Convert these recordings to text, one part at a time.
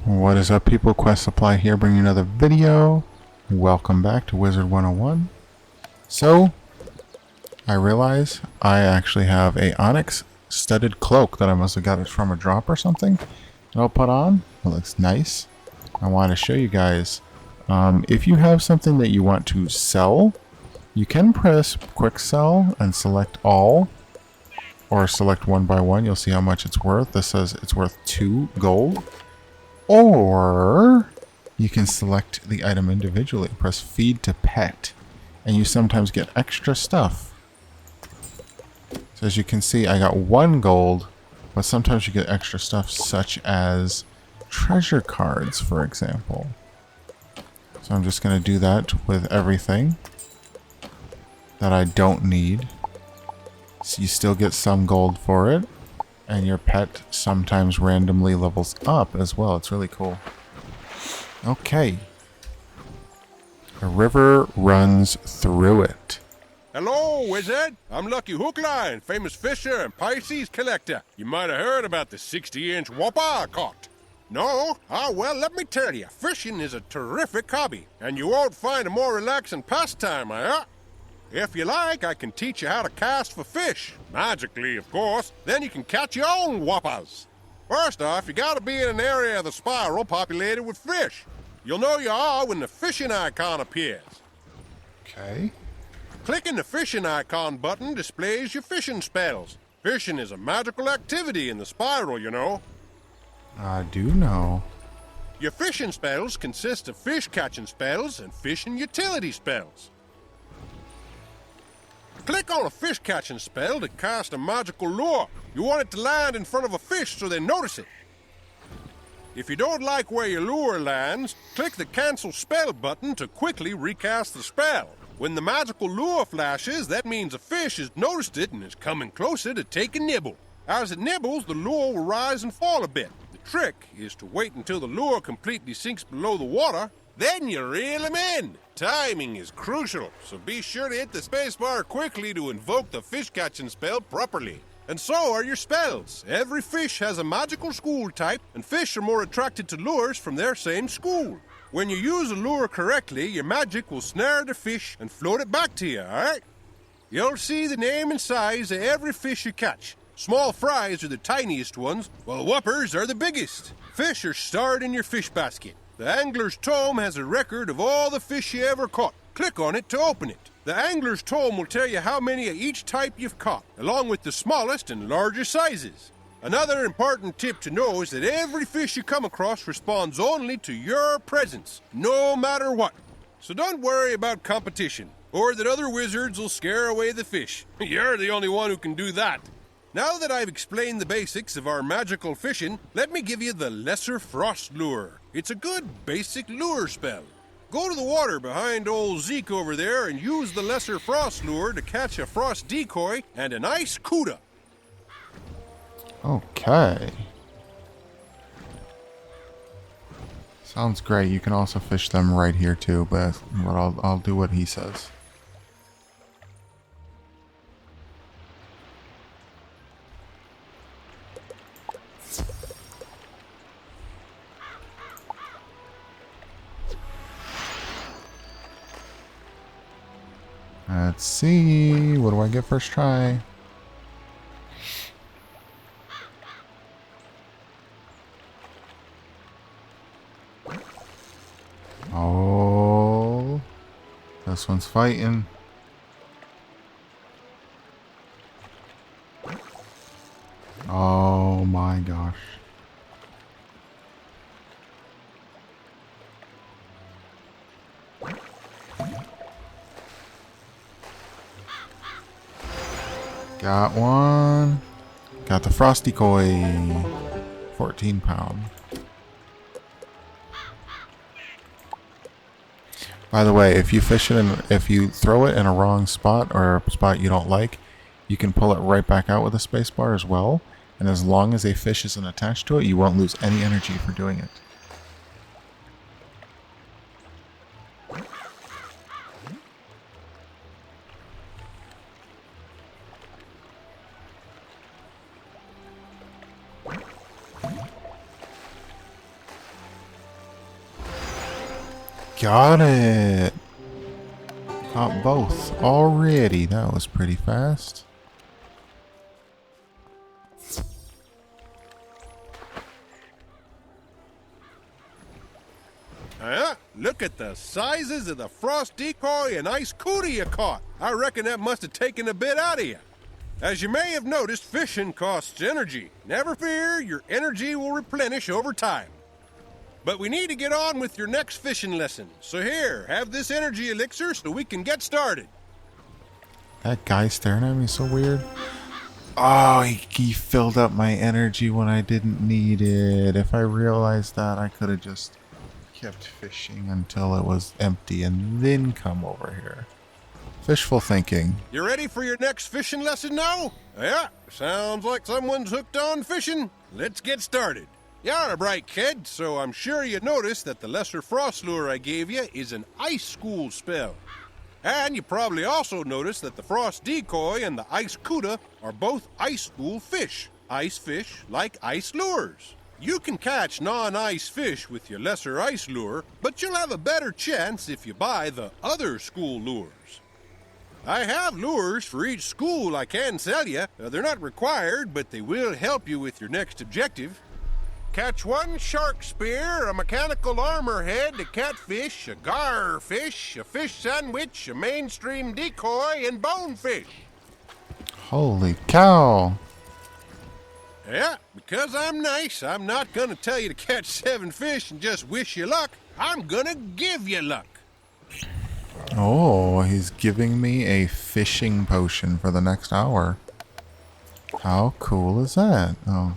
What is up, people? Quest Supply here, bringing another video. Welcome back to Wizard101. So, I realize I actually have a onyx studded cloak that I must have got it from a drop or something that I'll put on. It looks nice. I want to show you guys. If you have something that you want to sell, you can press quick sell and select all, or select one by one. You'll see how much it's worth. This says it's worth 2 gold. Or you can select the item individually. Press feed to pet, and you sometimes get extra stuff. So as you can see, I got 1 gold, but sometimes you get extra stuff such as treasure cards, for example. So I'm just going to do that with everything that I don't need. So you still get some gold for it. And your pet sometimes randomly levels up as well. It's really cool. Okay. A river runs through it. Hello, Wizard. I'm Lucky Hookline, famous fisher and Pisces collector. You might have heard about the 60-inch whopper I caught. No? Ah, well, let me tell you, fishing is a terrific hobby, and you won't find a more relaxing pastime, If you like, I can teach you how to cast for fish. Magically, of course. Then you can catch your own whoppers. First off, you gotta be in an area of the spiral populated with fish. You'll know you are when the fishing icon appears. Okay. Clicking the fishing icon button displays your fishing spells. Fishing is a magical activity in the spiral, you know. I do know. Your fishing spells consist of fish catching spells and fishing utility spells. Click on a fish catching spell to cast a magical lure. You want it to land in front of a fish so they notice it. If you don't like where your lure lands, click the cancel spell button to quickly recast the spell. When the magical lure flashes, that means a fish has noticed it and is coming closer to take a nibble. As it nibbles, the lure will rise and fall a bit. The trick is to wait until the lure completely sinks below the water. Then you reel him in. Timing is crucial, so be sure to hit the spacebar quickly to invoke the fish catching spell properly. And so are your spells. Every fish has a magical school type, and fish are more attracted to lures from their same school. When you use a lure correctly, your magic will snare the fish and float it back to you, alright? You'll see the name and size of every fish you catch. Small fries are the tiniest ones, while whoppers are the biggest. Fish are stored in your fish basket. The Angler's Tome has a record of all the fish you ever caught. Click on it to open it. The Angler's Tome will tell you how many of each type you've caught, along with the smallest and larger sizes. Another important tip to know is that every fish you come across responds only to your presence, no matter what. So don't worry about competition, or that other wizards will scare away the fish. You're the only one who can do that. Now that I've explained the basics of our magical fishing, let me give you the Lesser Frost Lure. It's a good basic lure spell. Go to the water behind old Zeke over there and use the Lesser Frost Lure to catch a frost decoy and an Icecuda. Okay. Sounds great. You can also fish them right here too, but I'll do what he says. Let's see. What do I get first try? Oh, this one's fighting. Oh my gosh. Got one. Got the frosty koi. 14 pound. By the way, if you fish it and if you throw it in a wrong spot or a spot you don't like, you can pull it right back out with a space bar as well. And as long as a fish isn't attached to it, you won't lose any energy for doing it. Got it. Caught both already. That was pretty fast. Look at the sizes of the frost decoy and Icecuda you caught. I reckon that must have taken a bit out of you. As you may have noticed, fishing costs energy. Never fear, your energy will replenish over time. But we need to get on with your next fishing lesson. So here, have this energy elixir so we can get started. That guy staring at me is so weird. Oh, he filled up my energy when I didn't need it. If I realized that, I could have just kept fishing until it was empty and then come over here. Fishful thinking. You ready for your next fishing lesson now? Yeah, sounds like someone's hooked on fishing. Let's get started. You're a bright kid, so I'm sure you noticed that the lesser frost lure I gave you is an ice school spell. And you probably also noticed that the frost decoy and the Icecuda are both ice school fish. Ice fish like ice lures. You can catch non-ice fish with your lesser ice lure, but you'll have a better chance if you buy the other school lures. I have lures for each school I can sell you. They're not required, but they will help you with your next objective. Catch one Sharkspeare, a mechanical armor head, a catfish, a Garrrfish, a fish sandwich, a mainstream decoy, and bonefish. Holy cow. Yeah, because I'm nice, I'm not gonna tell you to catch 7 fish and just wish you luck. I'm gonna give you luck. Oh, he's giving me a fishing potion for the next hour. How cool is that? Oh.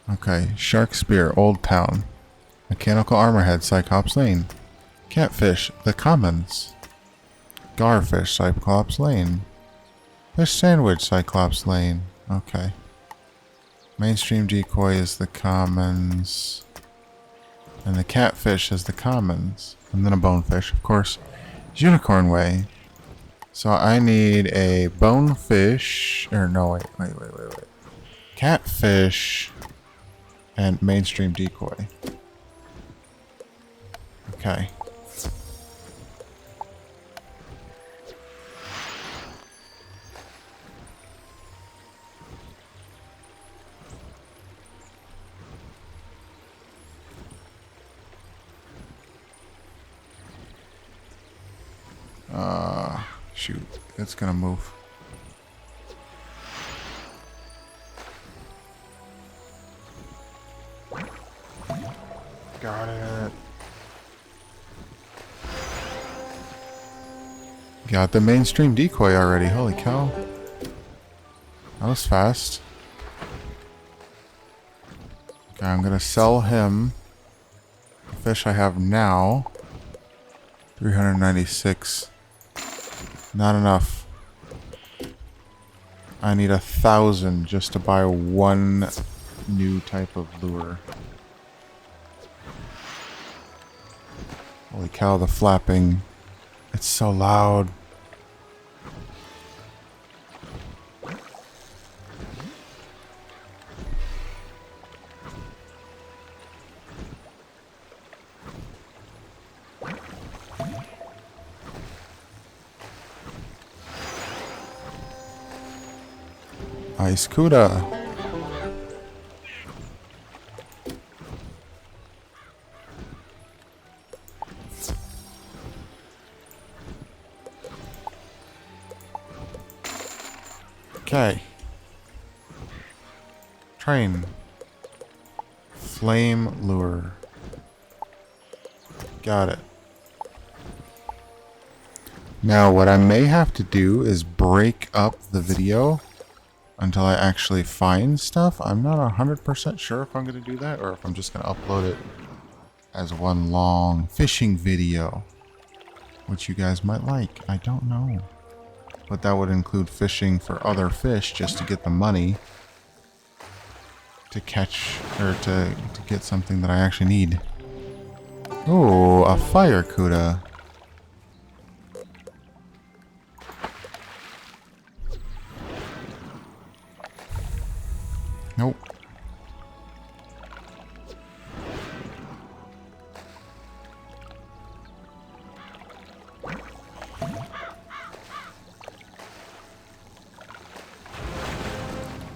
Okay, Sharkspeare, Old Town. Mechanical Armorhead, Cyclops Lane. Catfish, The Commons. Garrrfish, Cyclops Lane. Fish Sandwich, Cyclops Lane. Okay. Mainstream Decoy is The Commons. And the Catfish is The Commons. And then a Bonefish, of course. Unicorn Way. So I need a Bonefish. Or no, wait. Catfish. And Mainstream Decoy. Okay. Shoot. It's gonna move. Got it. Got the mainstream decoy already. Holy cow. That was fast. Okay, I'm gonna sell him the fish I have now. 396. Not enough. I need 1,000 just to buy one new type of lure. Holy cow, the flapping. It's so loud. Icecuda. Okay. Train. Flame lure. Got it. Now what I may have to do is break up the video until I actually find stuff. I'm not 100% sure if I'm going to do that or if I'm just going to upload it as one long fishing video, which you guys might like. I don't know. But that would include fishing for other fish just to get the money to catch or to get something that I actually need. Ooh, a Firecuda. Nope.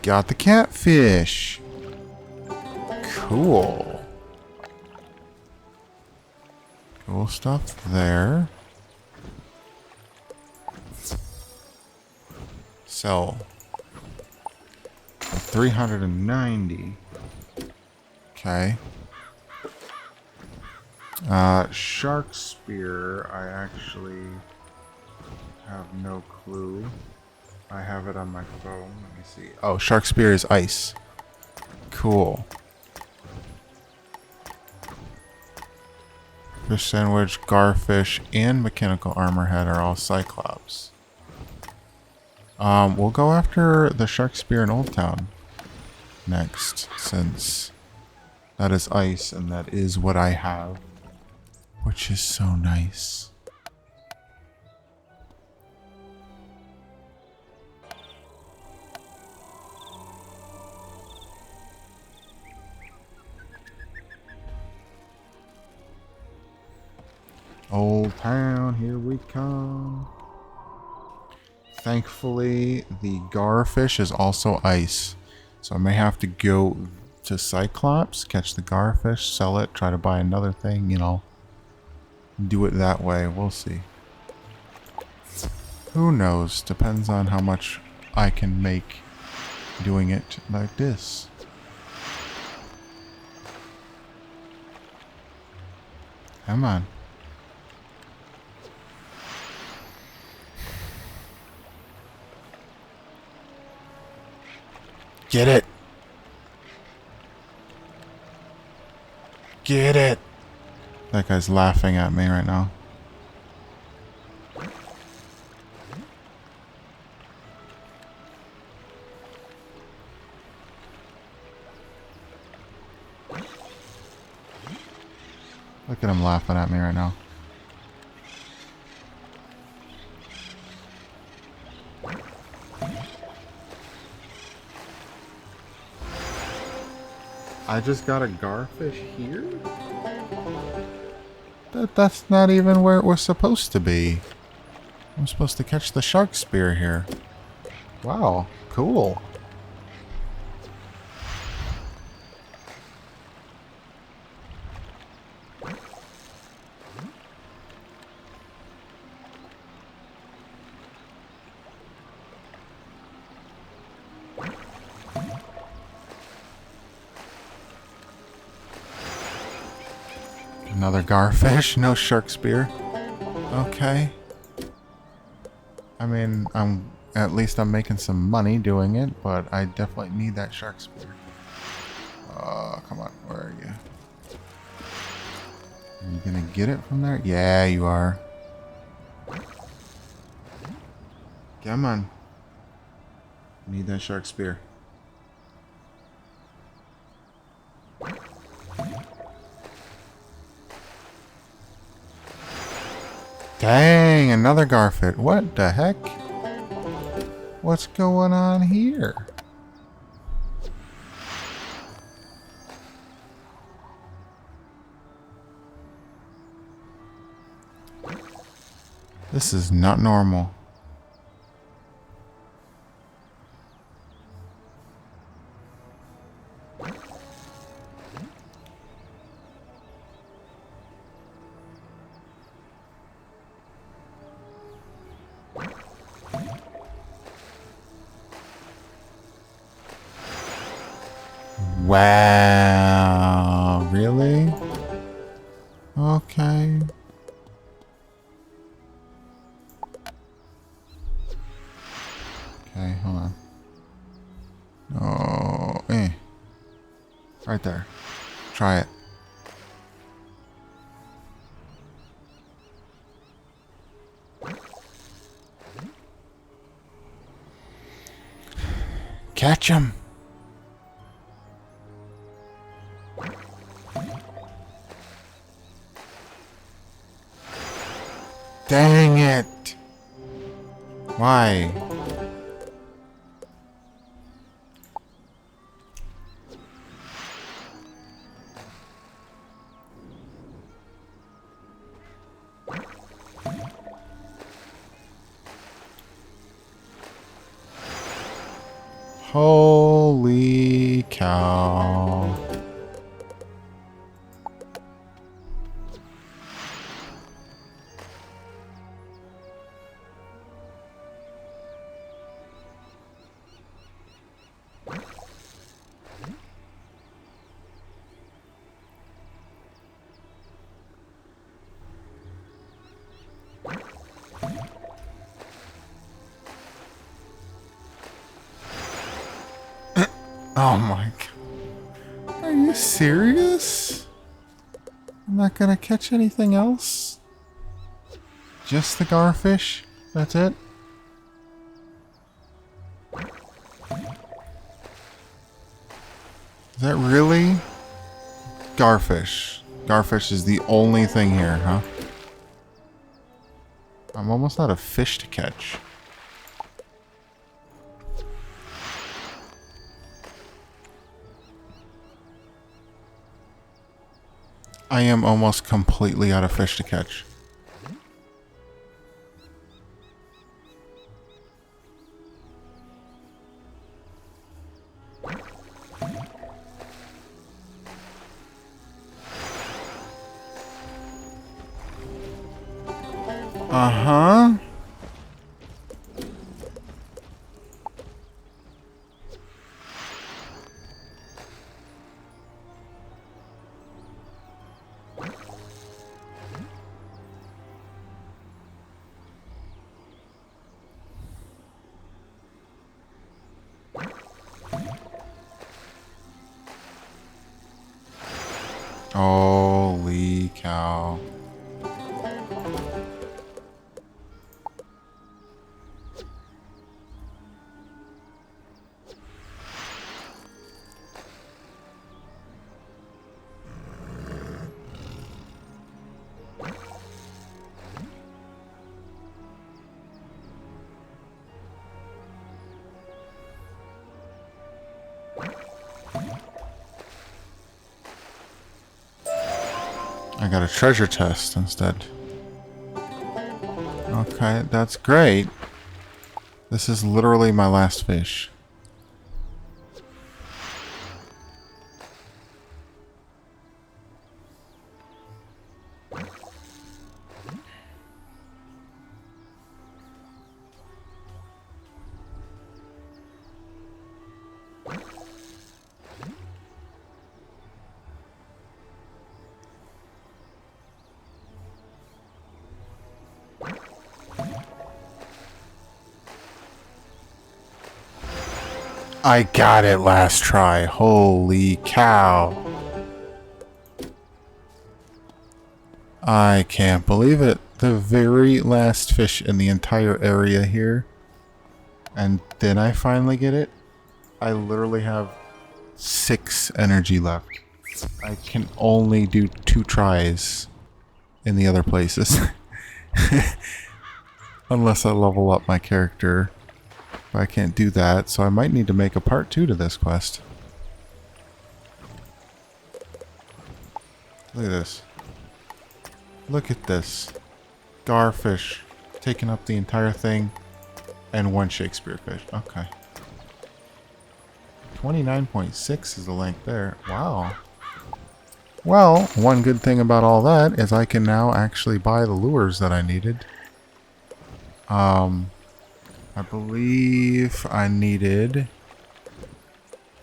Got the catfish. Cool. Cool stuff there. Sell. 390. Okay. Sharkspeare, I actually have no clue. I have it on my phone. Let me see. Oh, Sharkspeare is ice. Cool. Fish sandwich, Garrrfish, and mechanical armorhead are all Cyclops. We'll go after the Sharkspeare in Old Town next, since that is ice and that is what I have, which is so nice. Old Town, here we come. Thankfully, the Garrrfish is also ice. So I may have to go to Cyclops, catch the Garrrfish, sell it, try to buy another thing, you know. Do it that way. We'll see. Who knows? Depends on how much I can make doing it like this. Come on. Get it. Get it. That guy's laughing at me right now. Look at him laughing at me right now. I just got a Garrrfish here? That's not even where it was supposed to be. I'm supposed to catch the Sharkspeare here. Wow, cool. Another Garrrfish, no Sharkspeare. Okay. I mean, at least I'm making some money doing it, but I definitely need that Sharkspeare. Come on, where are you? Are you gonna get it from there? Yeah, you are. Come on. Need that Sharkspeare. Dang, another Garrrfish. What the heck? What's going on here? This is not normal. Wow, really? Okay. Okay, hold on. Oh, right there. Try it. Catch him. Dang it! Why? Holy cow. Oh my god. Are you serious? I'm not gonna catch anything else? Just the garfish? That's it? Is that really? Garrrfish. Garrrfish is the only thing here, huh? I'm almost out of fish to catch. I am almost completely out of fish to catch. Uh-huh. Holy cow. I got a treasure chest instead. Okay, that's great. This is literally my last fish. I got it last try. Holy cow. I can't believe it. The very last fish in the entire area here. And then I finally get it. I literally have 6 energy left. I can only do 2 tries in the other places. Unless I level up my character. But I can't do that, so I might need to make a part 2 to this quest. Look at this. Look at this. Garrrfish taking up the entire thing and 1 Sharkspeare fish. Okay. 29.6 is the length there. Wow. Well, one good thing about all that is I can now actually buy the lures that I needed. I believe I needed...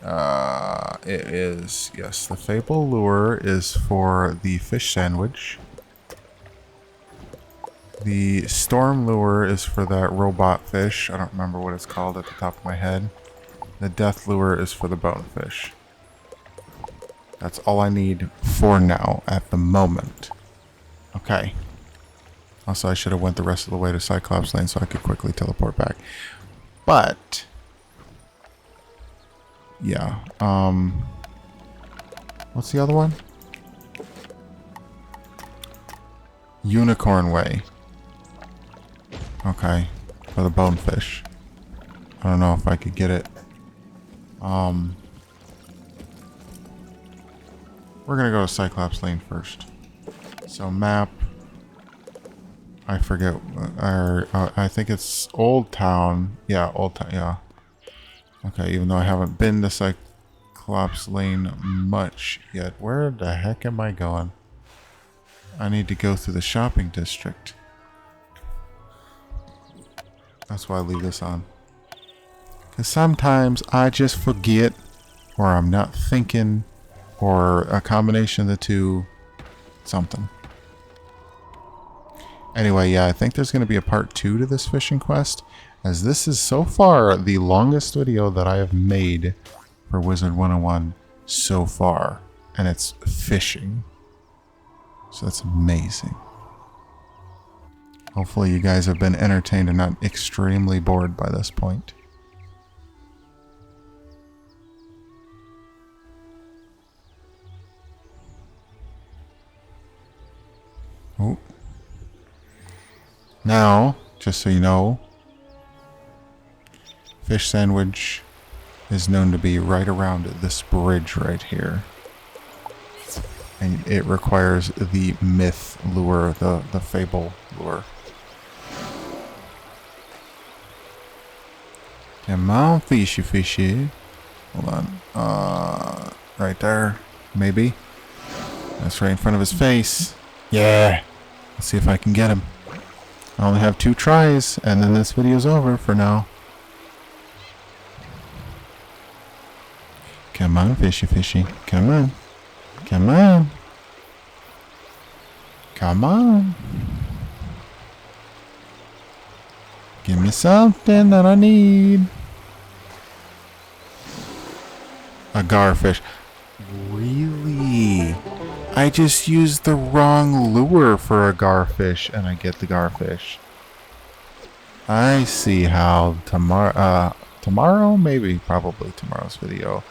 it is... Yes, the Fable Lure is for the fish sandwich. The Storm Lure is for that robot fish. I don't remember what it's called at the top of my head. The Death Lure is for the bonefish. That's all I need for now, at the moment. Okay. Also, I should have went the rest of the way to Cyclops Lane so I could quickly teleport back. But... yeah. What's the other one? Unicorn Way. Okay. For the bonefish. I don't know if I could get it. We're gonna go to Cyclops Lane first. So map. I forget. I think it's Old Town. Yeah, Old Town. Yeah. Okay, even though I haven't been to Cyclops Cyclops Lane much yet. Where the heck am I going? I need to go through the shopping district. That's why I leave this on. Because sometimes I just forget, or I'm not thinking, or a combination of the two. Something. Anyway, yeah, I think there's going to be a part 2 to this fishing quest, as this is so far the longest video that I have made for Wizard101 so far, and it's fishing. So that's amazing. Hopefully you guys have been entertained and not extremely bored by this point. Oh. Now, just so you know, Fish Sandwich is known to be right around this bridge right here. And it requires the myth lure, the fable lure. Come on, fishy fishy. Hold on. Right there. Maybe. That's right in front of his face. Yeah. Let's see if I can get him. I only have 2 tries, and then this video's over for now. Come on, fishy fishy. Come on. Come on. Come on. Give me something that I need. A garrrfish. Really? I just used the wrong lure for a garrrfish and I get the garrrfish. I see how tomorrow, maybe, probably tomorrow's video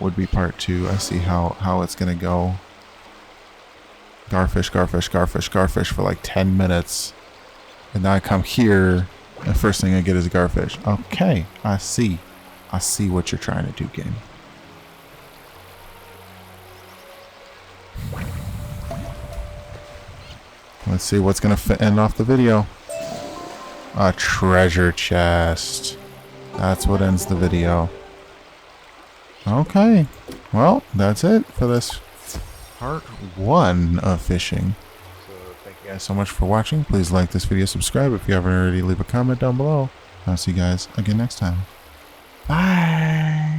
would be part 2. I see how it's gonna go. Garrrfish, garrrfish, garrrfish, garrrfish for like 10 minutes. And now I come here, and the first thing I get is a garrrfish. Okay, I see. I see what you're trying to do, game. Let's see what's going to end off the video. A treasure chest. That's what ends the video. Okay. Well, that's it for this part 1 of fishing. So thank you guys so much for watching. Please like this video, subscribe if you haven't already, leave a comment down below. I'll see you guys again next time. Bye.